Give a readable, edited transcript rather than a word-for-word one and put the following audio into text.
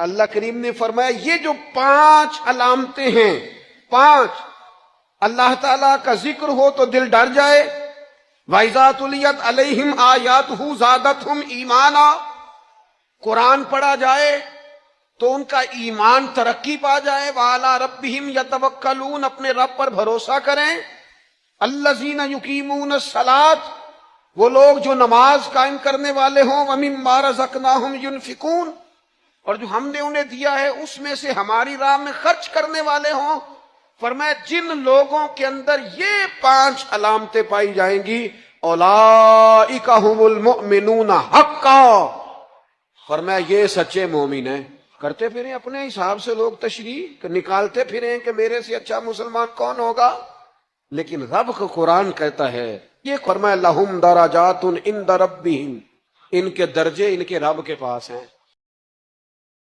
اللہ کریم نے فرمایا یہ جو 5 علامتیں ہیں، 5 اللہ تعالیٰ کا ذکر ہو تو دل ڈر جائے، وَإِذَا تُلِيَتْ عَلَيْهِمْ آيَاتُهُ زَادَتْهُمْ ایمانا، قرآن پڑھا جائے تو ان کا ایمان ترقی پا جائے، وَعَلَىٰ رَبِّهِمْ يَتَوَكَّلُونَ، اپنے رب پر بھروسہ کریں، الَّذِينَ يُقِيمُونَ الصَّلَاةَ، وہ لوگ جو نماز قائم کرنے والے ہوں، وَمِمَّا رَزَقْنَاهُمْ يُنْفِقُونَ، اور جو ہم نے انہیں دیا ہے اس میں سے ہماری راہ میں خرچ کرنے والے ہوں۔ فرمایا جن لوگوں کے اندر یہ 5 علامتیں پائی جائیں گی، اولئک ھم المؤمنون حقا، فرمایا یہ سچے مومن ہیں۔ کرتے پھریں اپنے حساب سے لوگ تشریح نکالتے پھریں کہ میرے سے اچھا مسلمان کون ہوگا، لیکن رب کا قرآن کہتا ہے، یہ فرمایا لہم درجات عند ربہم، ان کے درجے ان کے رب کے پاس ہیں۔